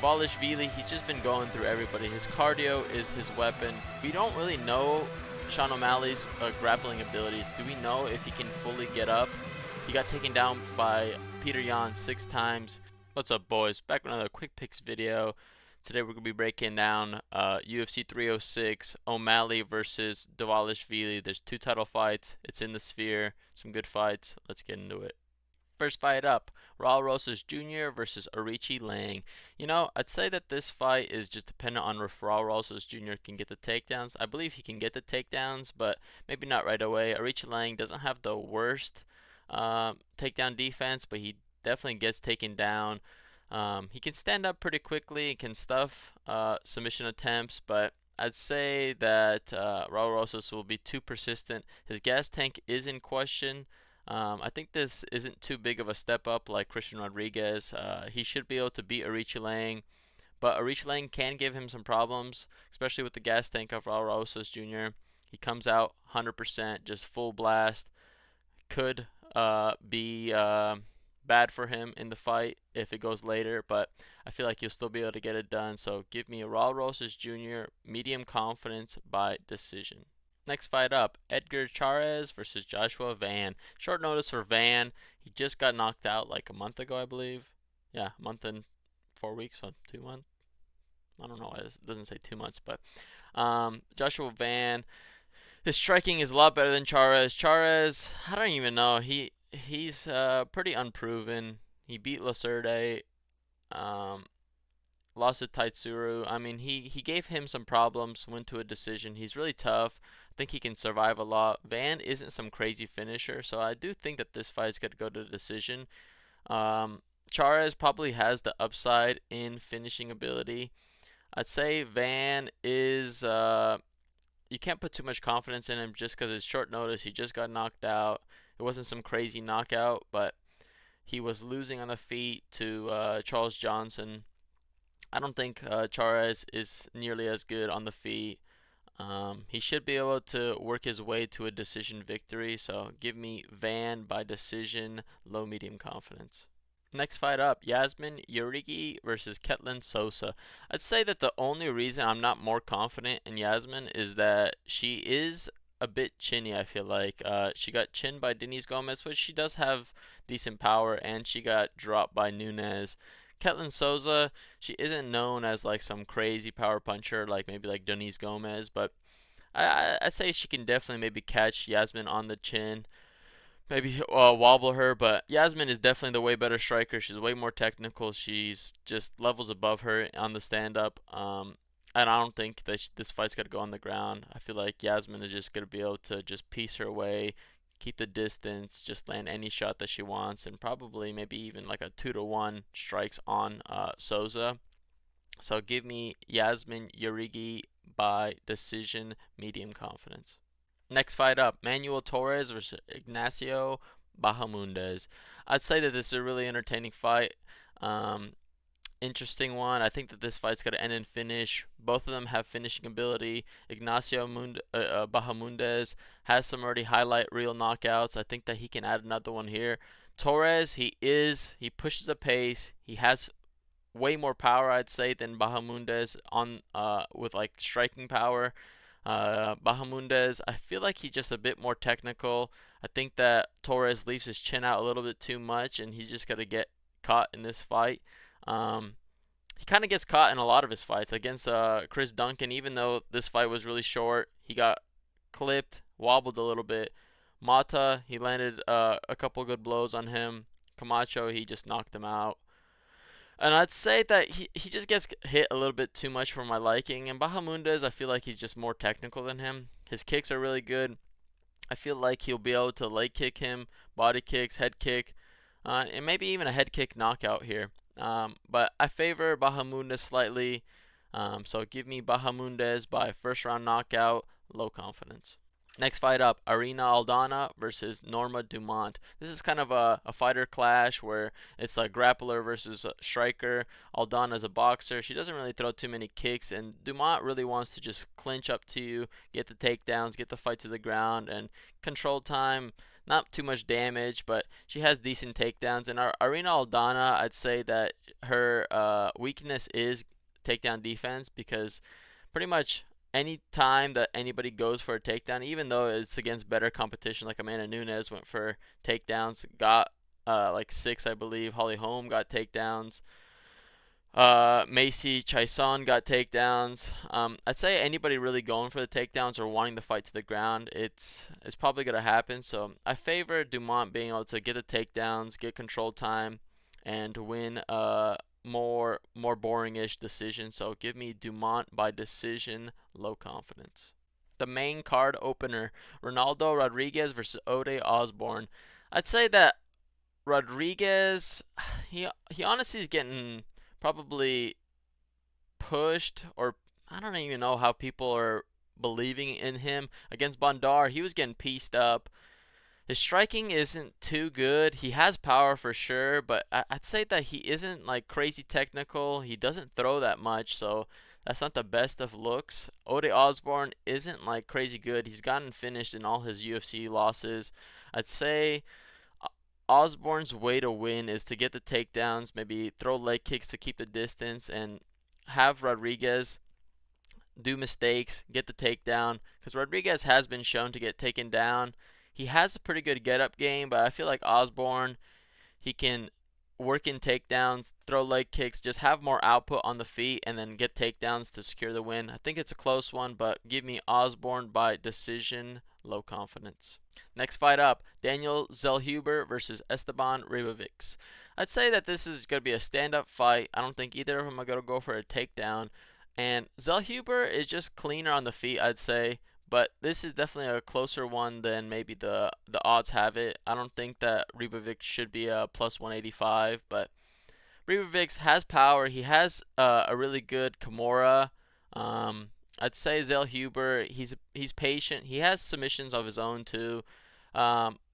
Dvalishvili, he's just been going through everybody. His cardio is his weapon. We don't really know Sean O'Malley's grappling abilities. Do we know if he can fully get up? He got taken down by Peter Yan 6 times. What's up, boys? Back with another quick picks video. Today we're going to be breaking down UFC 306, O'Malley versus Dvalishvili. There's 2 title fights. It's in the Sphere. Some good fights. Let's get into it. First fight up, Raul Rosas Jr. versus Qileng. You know, I'd say that this fight is just dependent on if Raul Rosas Jr. can get the takedowns. I believe he can get the takedowns, but maybe not right away. Qileng doesn't have the worst takedown defense, but he definitely gets taken down. He can stand up pretty quickly, can stuff submission attempts, but I'd say that Raul Rosas will be too persistent. His gas tank is in question. I think this isn't too big of a step up like Christian Rodriguez. He should be able to beat Qileng, but Qileng can give him some problems, especially with the gas tank of Raul Rosas Jr. He comes out 100%, just full blast. Could be bad for him in the fight if it goes later, but I feel like he'll still be able to get it done. So give me Raul Rosas Jr. medium confidence by decision. Next fight up, Edgar Chairez versus Joshua Van. Short notice for Van. He just got knocked out like a month ago, I believe. Yeah, a month and 4 weeks, so 2 months. I don't know why it doesn't say 2 months, but Joshua Van, his striking is a lot better than Chairez. Chairez, I don't even know. He's pretty unproven. He beat Laserde, lost to Taitsuru. I mean, he gave him some problems, went to a decision. He's really tough. I think he can survive a lot. Van isn't some crazy finisher, so I do think that this fight's going to go to the decision. Chairez probably has the upside in finishing ability. I'd say Van is, you can't put too much confidence in him just because it's short notice. He just got knocked out. It wasn't some crazy knockout, but he was losing on the feet to Charles Johnson. I don't think Chairez is nearly as good on the feet. He should be able to work his way to a decision victory, so give me Van by decision, low medium confidence. Next fight up, Yazmin Jauregui versus Ketlen Souza. I'd say that the only reason I'm not more confident in Yazmin is that she is a bit chinny, I feel like. She got chinned by Denise Gomez, but she does have decent power, and she got dropped by Nunes. Ketlen Souza, she isn't known as like some crazy power puncher like maybe like Denise Gomez, but I say she can definitely maybe catch Yazmin on the chin, maybe wobble her, but Yazmin is definitely the way better striker. She's way more technical. She's just levels above her on the stand-up. And I don't think that this fight's got to go on the ground. I feel like Yazmin is just going to be able to just piece her way, keep the distance, just land any shot that she wants, and probably maybe even like a 2-1 strikes on Souza. So give me Yazmin Jauregui by decision, medium confidence. Next fight up, Manuel Torres versus Ignacio Bahamondes. I'd say that this is a really entertaining fight. Interesting one. I think that this fight's going to end in finish. Both of them have finishing ability. Ignacio Bahamondes has some already highlight reel knockouts. I think that he can add another one here. Torres, he pushes a pace. He has way more power, I'd say, than Bahamondes on with like striking power. Bahamondes, I feel like he's just a bit more technical. I think that Torres leaves his chin out a little bit too much, and he's just going to get caught in this fight. He kind of gets caught in a lot of his fights against Chris Duncan. Even though this fight was really short, he got clipped, wobbled a little bit. Mata, he landed a couple good blows on him. Camacho, he just knocked him out. And I'd say that he just gets hit a little bit too much for my liking. And Bahamondes, I feel like he's just more technical than him. His kicks are really good. I feel like he'll be able to leg kick him, body kicks, head kick, and maybe even a head kick knockout here. But I favor Bahamondes slightly, so give me Bahamondes by first round knockout, low confidence. Next fight up, Irene Aldana versus Norma Dumont. This is kind of a fighter clash where it's a grappler versus a striker. Aldana is a boxer. She doesn't really throw too many kicks, and Dumont really wants to just clinch up to you, get the takedowns, get the fight to the ground, and control time. not too much damage, but she has decent takedowns. And our Irene Aldana, I'd say that her weakness is takedown defense, because pretty much any time that anybody goes for a takedown, even though it's against better competition, like Amanda Nunes went for takedowns, got like 6, I believe. Holly Holm got takedowns. Macy Chaison got takedowns. I'd say anybody really going for the takedowns or wanting the fight to the ground, it's probably gonna happen. So I favor Dumont being able to get the takedowns, get control time, and win more boring-ish decision. So give me Dumont by decision, low confidence. The main card opener, Ronaldo Rodriguez versus Ode Osbourne. I'd say that Rodriguez, he honestly is getting probably pushed, or I don't even know how people are believing in him. Against Bondar, he was getting pieced up. His striking isn't too good. He has power for sure, but I'd say that he isn't like crazy technical. He doesn't throw that much, so that's not the best of looks. Ode Osbourne isn't like crazy good. He's gotten finished in all his UFC losses. I'd say Osbourne's way to win is to get the takedowns, maybe throw leg kicks to keep the distance, and have Rodriguez do mistakes, get the takedown, because Rodriguez has been shown to get taken down. He has a pretty good get-up game, but I feel like Osbourne, he can work in takedowns, throw leg kicks, just have more output on the feet, and then get takedowns to secure the win. I think it's a close one, but give me Osbourne by decision, low confidence. Next fight up, Daniel Zellhuber versus Esteban Ribovics. I'd say that this is going to be a stand-up fight. I don't think either of them are going to go for a takedown. And Zellhuber is just cleaner on the feet, I'd say. But this is definitely a closer one than maybe the odds have it. I don't think that Ribovics should be a plus 185, but Ribovics has power. He has a really good Kimura. I'd say Zellhuber, he's patient. He has submissions of his own too.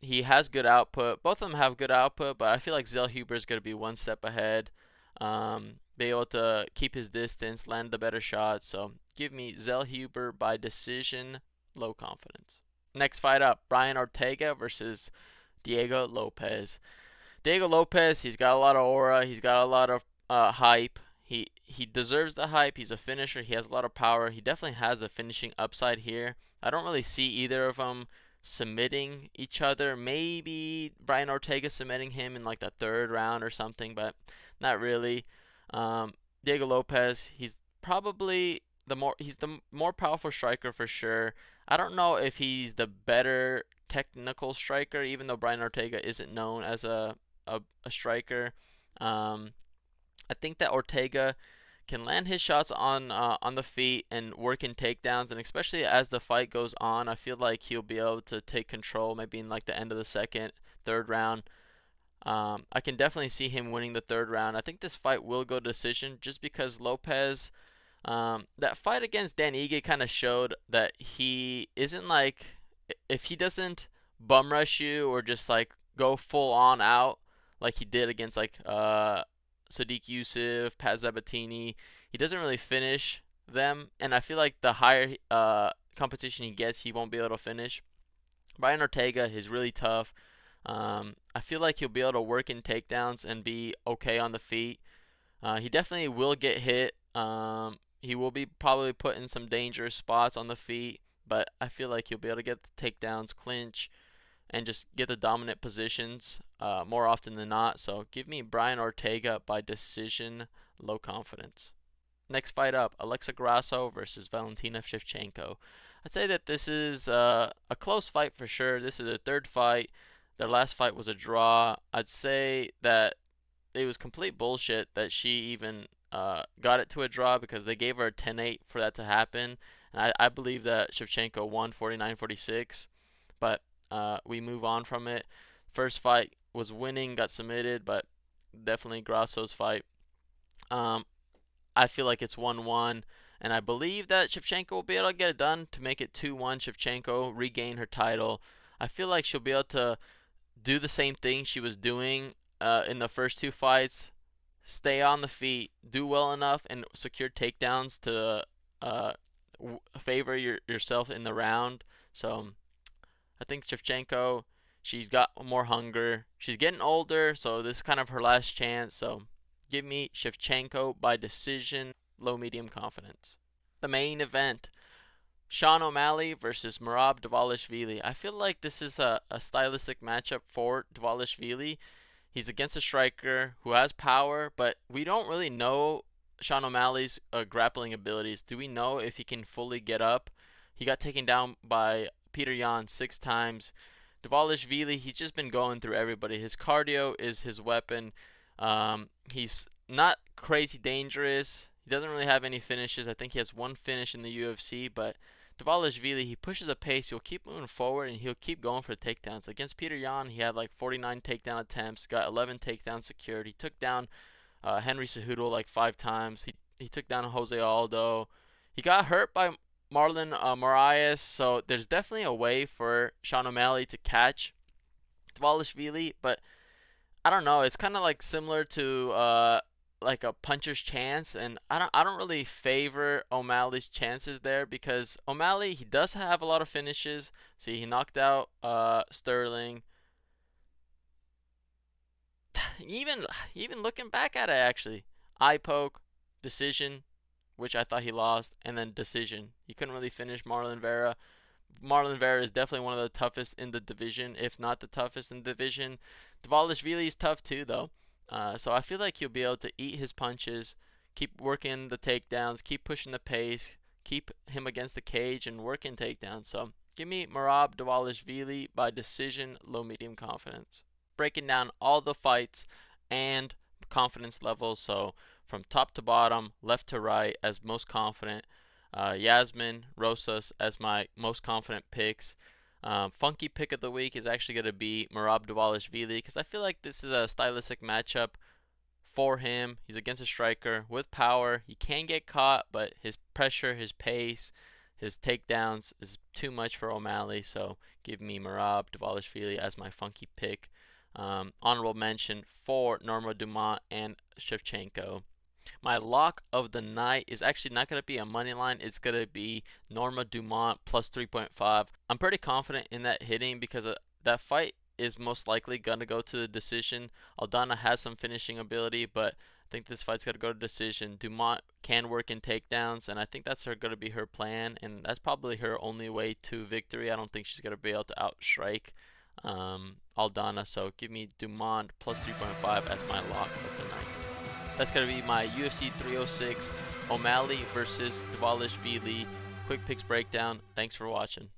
He has good output. Both of them have good output, but I feel like Zellhuber is going to be one step ahead. Be able to keep his distance, land the better shots. So give me Zellhuber by decision, low confidence. Next fight up, Brian Ortega versus Diego Lopes. Diego Lopes, he's got a lot of aura. He's got a lot of hype. He deserves the hype. He's a finisher. He has a lot of power. He definitely has the finishing upside here. I don't really see either of them submitting each other. Maybe Brian Ortega submitting him in like the 3rd round or something, but not really. Diego Lopes, he's probably the more powerful striker for sure. I don't know if he's the better technical striker, even though Brian Ortega isn't known as a striker. I think that Ortega can land his shots on the feet and work in takedowns, and especially as the fight goes on, I feel like he'll be able to take control maybe in like the end of the 2nd, 3rd round. I can definitely see him winning the 3rd round. I think this fight will go decision just because Lopes, that fight against Dan Ige kind of showed that he isn't like, if he doesn't bum rush you or just like go full on out like he did against like Sadiq Yusuf, Pat Zabatini, he doesn't really finish them, and I feel like the higher competition he gets, he won't be able to finish. Brian Ortega is really tough. I feel like he'll be able to work in takedowns and be okay on the feet. He definitely will get hit. He will be probably put in some dangerous spots on the feet, but I feel like he'll be able to get the takedowns, clinch, and just get the dominant positions more often than not. So give me Brian Ortega by decision, low confidence. Next fight up, Alexa Grasso versus Valentina Shevchenko. I'd say that this is a close fight for sure. This is their 3rd fight. Their last fight was a draw. I'd say that it was complete bullshit that she even got it to a draw, because they gave her a 10-8 for that to happen. And I believe that Shevchenko won 49-46, but we move on from it. First fight was winning, got submitted, but definitely Grasso's fight. I feel like it's 1-1, and I believe that Shevchenko will be able to get it done to make it 2-1. Shevchenko regain her title. I feel like she'll be able to do the same thing she was doing in the first 2 fights. Stay on the feet, do well enough, and secure takedowns to favor yourself in the round. So I think Shevchenko, She's got more hunger. She's getting older, so this is kind of her last chance. So give me Shevchenko by decision, low medium confidence. The main event, Sean O'Malley versus Merab Dvalishvili. I feel like this is a stylistic matchup for Dvalishvili. He's against a striker who has power, but we don't really know Sean O'Malley's grappling abilities. Do we know if he can fully get up? He got taken down by Peter Yan 6 times. Dvalishvili, he's just been going through everybody. His cardio is his weapon. He's not crazy dangerous. He doesn't really have any finishes. I think he has 1 finish in the UFC, but Dvalishvili, he pushes a pace. He'll keep moving forward, and he'll keep going for the takedowns. Against Peter Yan, he had like 49 takedown attempts, got 11 takedowns secured. He took down Henry Cejudo like 5 times. He took down Jose Aldo. He got hurt by Marlon Moraes, so there's definitely a way for Sean O'Malley to catch Dvalishvili, but I don't know. It's kind of like similar to like a puncher's chance, and I don't really favor O'Malley's chances there because O'Malley, he does have a lot of finishes. See, he knocked out Sterling. Even looking back at it, actually, eye poke, decision, which I thought he lost, and then decision. He couldn't really finish Marlon Vera. Marlon Vera is definitely one of the toughest in the division, if not the toughest in the division. Dvalishvili is tough too, though. So I feel like he'll be able to eat his punches, keep working the takedowns, keep pushing the pace, keep him against the cage, and working takedowns. So give me Merab Dvalishvili by decision, low medium confidence. Breaking down all the fights and confidence levels. So from top to bottom, left to right, as most confident. Yazmin, Rosas as my most confident picks. Funky pick of the week is actually going to be Merab Dvalishvili because I feel like this is a stylistic matchup for him. He's against a striker with power. He can get caught, but his pressure, his pace, his takedowns is too much for O'Malley. So give me Merab Dvalishvili as my funky pick. Honorable mention for Norma, Dumont, and Shevchenko. My lock of the night is actually not going to be a money line. It's going to be Norma Dumont plus 3.5. I'm pretty confident in that hitting because that fight is most likely going to go to the decision. Aldana has some finishing ability, but I think this fight's going to go to decision. Dumont can work in takedowns, and I think that's going to be her plan, and that's probably her only way to victory. I don't think she's going to be able to outstrike Aldana, so give me Dumont plus 3.5 as my lock of the night. That's going to be my UFC 306 O'Malley versus Dvalishvili quick picks breakdown. Thanks for watching.